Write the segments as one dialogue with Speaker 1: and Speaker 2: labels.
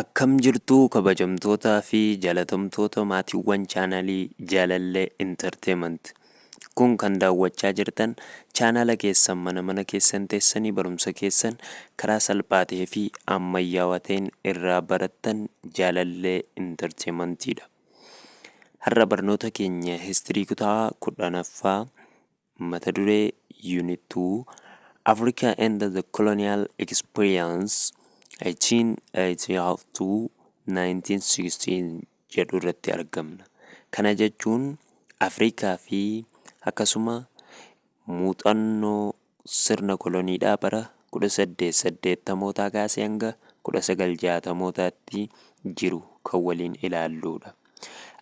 Speaker 1: Akkam jirtuu kabajamtootaa fi jaalatamtoota maatiiwwan chaanalii Jaalallee Entertainment. Kun kan daawwachaa jirtan chaanala keessan mana keessan teessanii barumsa keessan karaa salphaa ta'ee fi ammayyaawaa ta'een irraa barattan Jaalallee Entertainmentidha. Har'a barnoota keenya histirii kutaa 10ffaa mata duree Unit 2 Africa and the Colonial Experience 1880 to 1916 jedhu irratti argamna. Kana jechuun Afrikaa fi akkasuma muuxannoo sirna koloniidhaa bara 1880 kaasee hanga 1960 jiru kan waliin ilaalludha.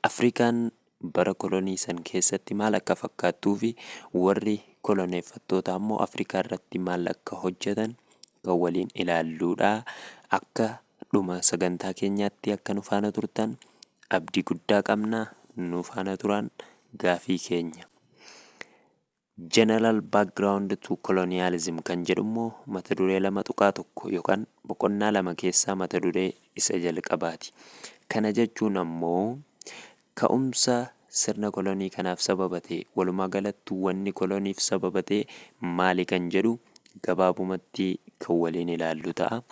Speaker 1: Afrikaan bara kolonii san keessatti maal akka fakkaattuu fi warri koloneeffattoota ammoo Afrikaa irratti maal akka hojjetan kan waliin ilaalludha. Akka dhuma sagantaa keenyaatti akka nu faana turtan abdii guddaa qabna. Nu faana turan gaafii keenya. General background to colonialism kan jedhummoo mata duree 2.1 yookaan boqonnaa 2 keessaa mata duree isa jalqabaati. Kana jechuun ammoo ka'umsa sirna kolonii kanaaf sababa ta'e walumaa galatti wanni koloniif sababa ta'e maali kan jedhu gabaabumatti kan waliin ilaallu ta'a.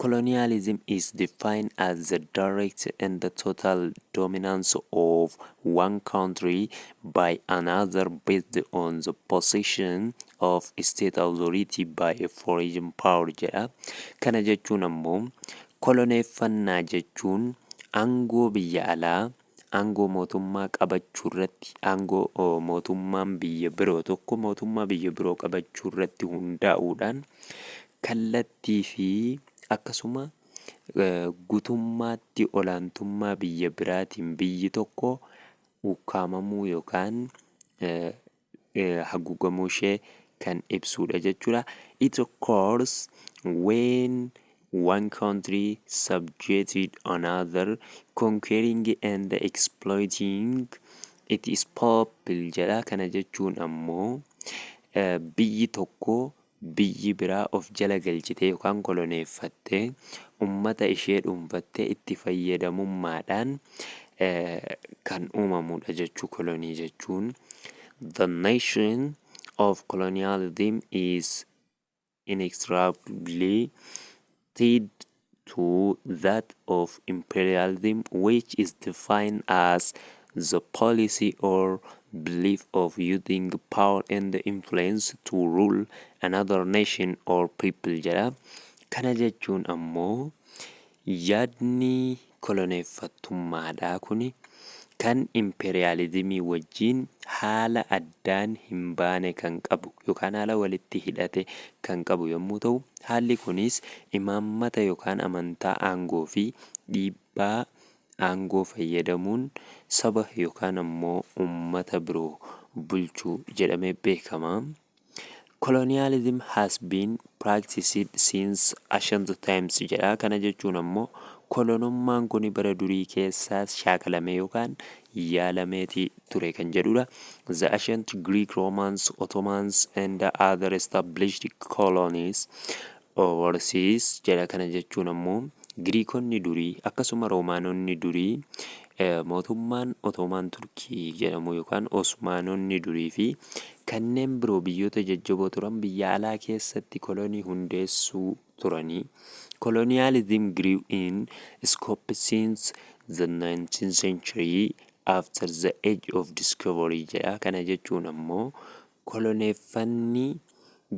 Speaker 1: Colonialism is defined as the direct and the total dominance of one country by another based on the possession of state authority by a foreign power jedha. Kana jechuun ammoo koloneeffannaa jechuun aangoo biyya alaa aangoo mootummaa qabachuu irratti aangoo mootummaan biyya biroo tokko mootummaa biyya biroo qabachuu irratti hundaa'uudhaan kallattii fi akkasuma guutummaatti olaantummaa biyya biraatiin biyyi tokko ukkaamamuu yookaan haguugamuu ishee kan ibsudha jechuudha. It occurs when one country subjugated another, conquering and exploiting its people jedha. Kana jechuun ammoo biyyi tokko biyyi biraa of jala galchite yookaan koloneeffatte ummata ishee dhuunfatte itti fayyadamummaadhaan kan uumamudha jechuu kolonii jechuun. The nation of colonialism is inextricably tied to that of imperialism, which is defined as the policy or belief of using power and influence to rule another nation or people jedha. Kana jechuun ammoo yaadni koloneeffattummaadhaa kuni kan imperializimii wajjin haala addaan hin baane kan qabu yookaan haala walitti hidhate kan qabu yommuu ta'u, haalli kunis imaammata yookaan amantaa aangoo fi dhiibbaa aangoo fayyadamuun saba yookaan ammoo ummata biroo bulchuu jedhamee beekama. Colonialism has been practiced since ancient times jedha. Kana jechuun ammoo kolonummaan kun bara durii keessaas shaakalame yookaan yaalameeti ture kan jedhudha. The ancient Greek, Romans, Ottomans and other established colonies overseas jedha. Kana jechuun ammoo Giriikonni durii akkasuma Roomaanonni durii mootummaan Ottoman Turkii jedhamu yookaan Osmaanonni durii fi kanneen biroo biyyoota jajjaboo turan biyya alaa keessatti kolonii hundeessuu turanii. Colonialism grew in scope since the 19th century after the age of discovery jedha. Kana jechuun ammoo koloneeffanni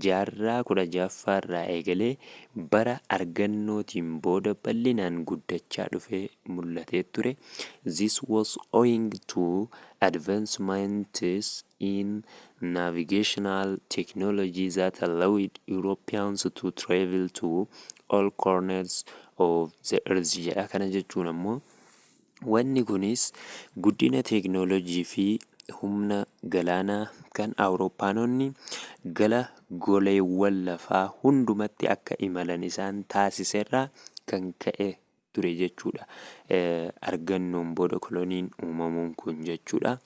Speaker 1: jaarraa 16ffaa irraa eegalee bara argannootiin booda bal'inaan guddachaa dhufee mul'atee ture. This was owing to advancements in navigational technology that allowed Europeans to travel to all corners of the earth jedha. Kana jechuun ammoo wanni kunis guddina teeknoolojii fi humna galaanaa kan Awurooppaanonni gara goleewwan lafaa hundumatti akka imalan isaan taasiserraa kan ka'e ture jechuudha. Argannoon booda koloniin uumamuun kun jechuudha.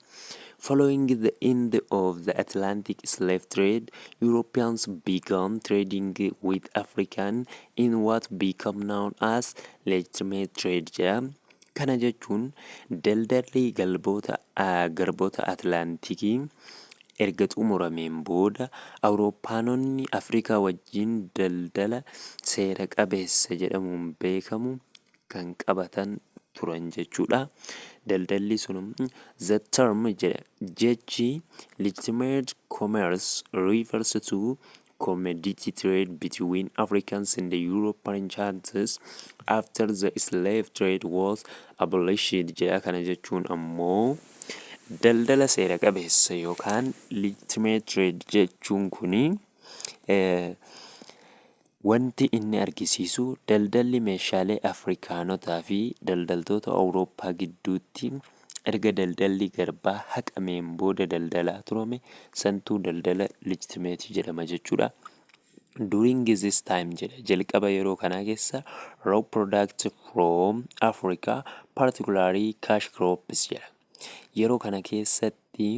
Speaker 1: Following the end of the Atlantic slave trade, Europeans began trading with African in what became known as legitimate trade jedhama. Kana jechuun daldalli garboota Atlaantikii erga xumurameen booda Awurooppaanonni Afrikaa wajjin daldala seera qabeessa jedhamuun beekamu kan qabatan turan jechuudha. Daldalli sun the term jechi legitimate commerce refers to commodity trade between Africans and the European countries after the slave trade was abolished jedha. Kana jechuun ammoo daldala seera qabeessa yookaan legitimate trade jechuun kuni wanti inni argisiisu daldalli meeshaalee Afrikaanotaa fi daldaltoota Awurooppaa gidduutti erga daldalli garbaa haqameen booda daldalaa turame santuu daldala legitimate jedhama jechuudha. During this time jedha jalqaba yeroo kanaa keessa raw products from Africa particularly cash crops jedha. Yeroo kana keessatti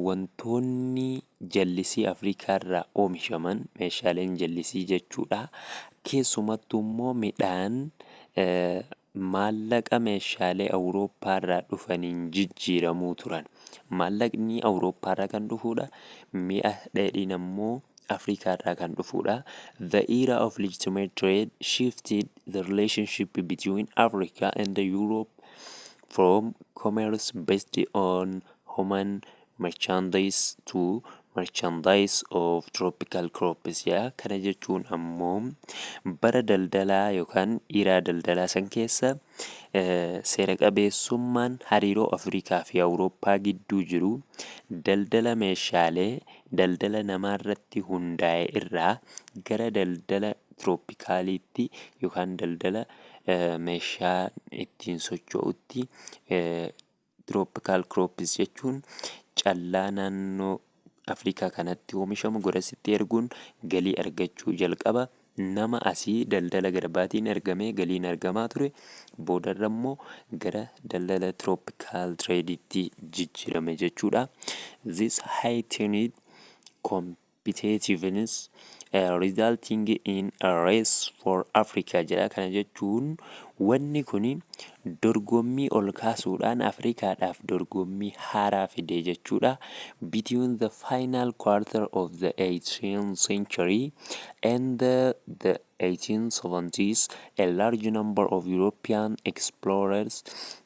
Speaker 1: wantoonni jallisii Afrikaa irraa oomishaman meeshaaleen jallisii jechuudha. Keessumattuu immoo midhaan maallaqa meeshaalee Awurooppaa irraa dhufaniin jijjiiramuu turan. Maallaqni Awurooppaa irraa kan dhufuudha. Mi'a dheedhiin ammoo Afrikaa irraa kan dhufuudha. The era of legitimate trade shifted the relationship between Africa and Europe from commerce based on human merchandise to merchandise of tropical crops. Kana jechuun ammoo bara daldalaa yookaan era daldalaa san keessa seera qabeessummaan hariiroo Afrikaa fi Awurooppaa gidduu jiru daldala meeshaalee daldala namaa irratti hundaa'e irraa gara daldala tropikaaliitti yookaan daldala meeshaa ittiin socho'utti tropical crops jechuun callaa naannoo Afrikaa kanatti oomishamu garasitti erguun galii argachuu jalqaba. Nama asii daldala garbaatiin ergamee galiin argamaa ture. Boodarra immoo gara daldala tropical trade'itti jijjiirame jechuudha. This heightened competitiveness resulting in a race for Africa jedha. Kana jechuun wanni kuni dorgommii ol kaasuudhaan Afrikaadhaaf dorgommii haaraa fide jechuudha. Between the final quarter of the 18th century and the 1870s, a large number of European explorers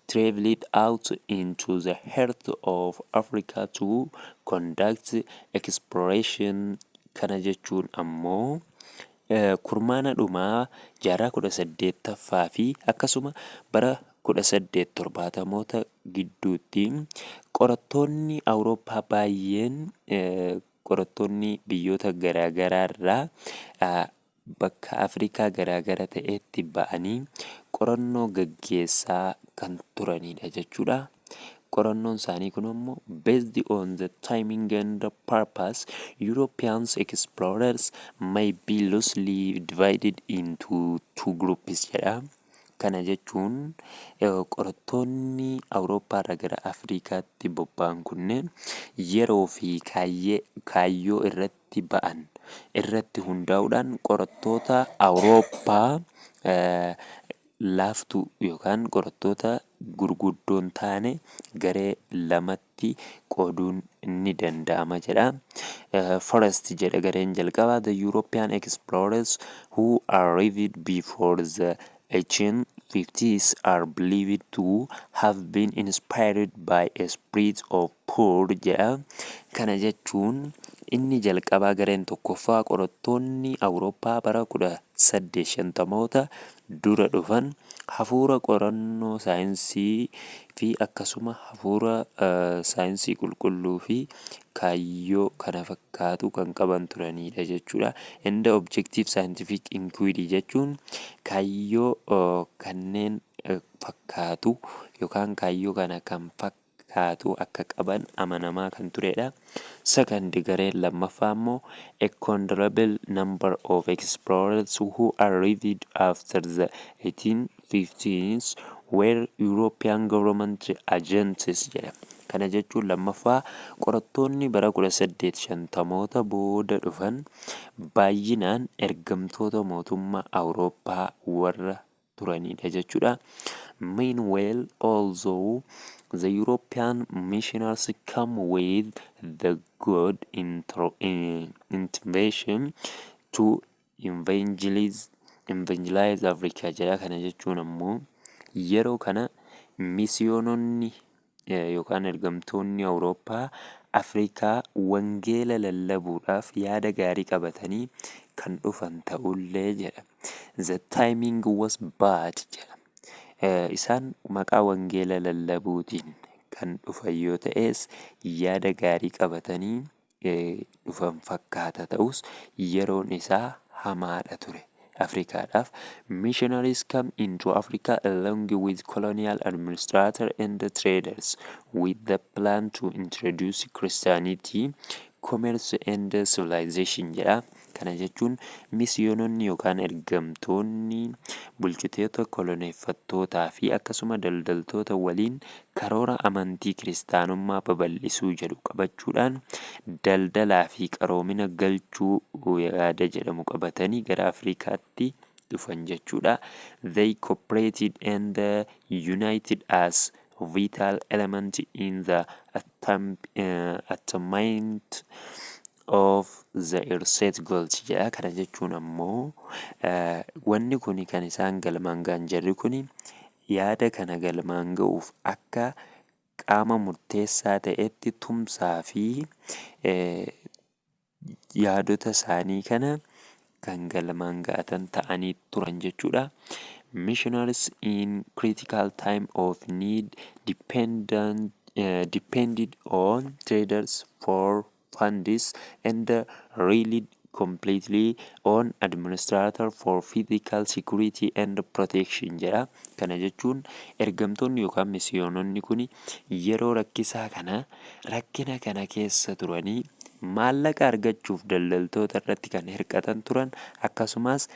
Speaker 1: traveled out into the heart of Africa to conduct exploration. Kana jechuun ammoo kurmaana dhumaa jaarraa 18ffaa fi akkasuma bara 1870moota gidduutti qorattoonni Awurooppaa baay'een qorattoonni biyyoota garaagaraa irraa bakka Afrikaa garaagara ta'etti ba'anii qorannoo gaggeessaa kan turanidha jechuudha. Qorannoon isaanii kun immoo based on the timing and the purpose, European explorers may be loosely divided into two groups jedha. Kana jechuun qorattoonni Awurooppaa irraa gara Afrikaatti bobba'an kunneen yeroo fi kaayyoo irratti ba'an irratti hundaa'uudhaan qorattoota Awurooppaa laaftuu yookaan qorattoota gurguddoon taane garee lamatti qooduun ni danda'ama jedha. First jedha gareen jalqabaa the European explorers who arrived before the 1850s are believed to have been inspired by a spirit of poor jedha. Kana jechuun inni jalqabaa gareen tokkoffaa qorattoonni Awurooppaa bara 1850moota dura dhufan hafuura qorannoo saayinsii fi akkasuma hafuura saayinsii qulqulluu fi kaayyoo kana fakkaatu kan qaban turanidha jechuudha. And the objective scientific inquiry jechuun kaayyoo kanneen fakkaatu yookaan kaayyoo kana kan kaatu akka qaban amanamaa kan turedha. Second, gareen lammaffaa immoo a considerable number of explorers who arrived after the 1850s were European government agencies jedha. Kana jechuun lammaffaa qorattoonni bara 1850moota booda dhufan baay'inaan ergamtoota mootummaa Awurooppaa warra turanidha jechuudha. Meanwhile, although the European missionaries come with the good intention to evangelize Africa jedha. Kana jechuun ammoo yeroo kana misiyoononni yookaan ergamtoonni Awurooppaa Afrikaa wangeela lallabuudhaaf yaada gaarii qabatanii kan dhufan ta'ullee jedha. The timing was bad jedha. Isaan maqaa wangeela lallabuutiin kan dhufan yoo ta'es yaada gaarii qabatanii dhufan fakkaata ta'us yeroon isaa hamaadha ture. Afrikaadhaaf missionaries come into Africa along with colonial administrators and traders with the plan to introduce Christianity, commerce and civilization jedha. Kana jechuun misiyoononni yookaan ergamtoonni bulchitoota koloneeffattootaa fi akkasuma daldaltoota waliin karoora amantii kiristaanummaa babal'isuu jedhu qabachuudhaan daldalaa fi qaroomina galchuu yaada jedhamu qabatanii gara Afrikaatti dhufan jechuudha. They cooperated and united as vital element in the attainment of the set goals jedha. Kana jechuun ammoo wanni kun kan isaan galmaan ga'an jarri kun yaada kana galmaan ga'uuf akka qaama murteessaa ta'etti tumsaa fi yaadota isaanii kana kan galmaan ga'atan ta'anii turan jechuudha. Missionaries in critical time of need depended on traders for funds and relied completely on administrator for physical security and protection jedha. Kana jechuun ergamtoonni yookaan misiyoononni kun yeroo rakkisaa kana rakkina kana keessa turanii maallaqa argachuuf daldaltoota irratti kan hirkatan turan akkasumas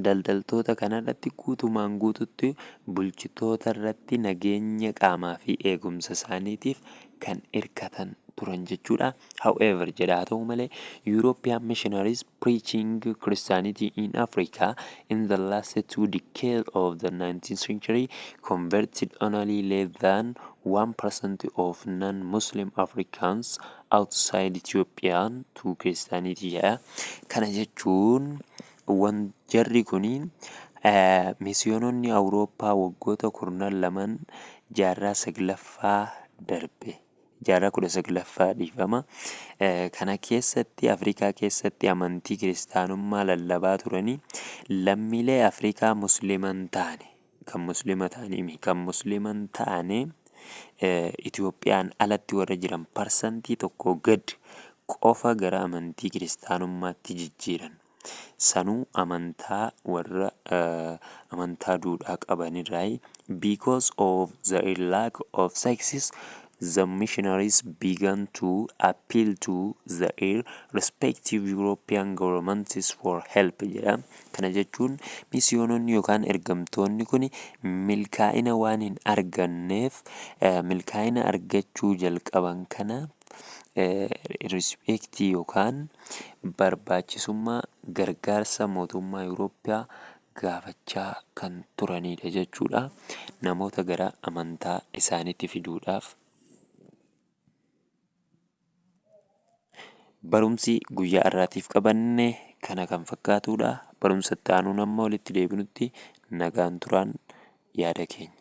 Speaker 1: daldaltoota kanarratti guutumaan guututti bulchitoota irratti nageenya qaamaa fi eegumsa isaaniitiif kan hirkatan turan jechuudha. However, jedha haa ta'u malee European missionaries preaching Christianity in Africa in the last 2 decades of the 19th century converted only less than 1% of non-Muslim Africans outside Ethiopia to Christianity. Kana jechuun jarri kuniin misiyoononni Awurooppaa waggoota 12 jaarraa 9ffaa darbe. Jaarraa 19ffaa dhiifama. Kana keessatti Afrikaa keessatti amantii kiristaanummaa lallabaa turanii lammiilee Afrikaa musliman taane kan musliman taane Itoophiyaan alatti warra jiran parsantii tokko gad qofa gara amantii kiristaanummaatti jijjiiran. Sanuu amantaa warra amantaa duudhaa qabanirraa because of the lack of success the missionaries began to appeal to their respective European governments for help jedha. Kana jechuun misiyoononni yookaan ergamtoonni kun milkaa'ina waan hin arganneef milkaa'ina argachuu jalqaban kana respectii yookaan barbaachisummaa gargaarsa mootummaa Awurooppaa gaafachaa kan turanidha jechuudha. Namoota gara amantaa isaaniitti fiduudhaaf. Barumsi guyyaa irraatiif qabanne kana kan fakkaatudha. Barumsa itti aanuun amma walitti deebinutti nagaan turaan yaada keenya.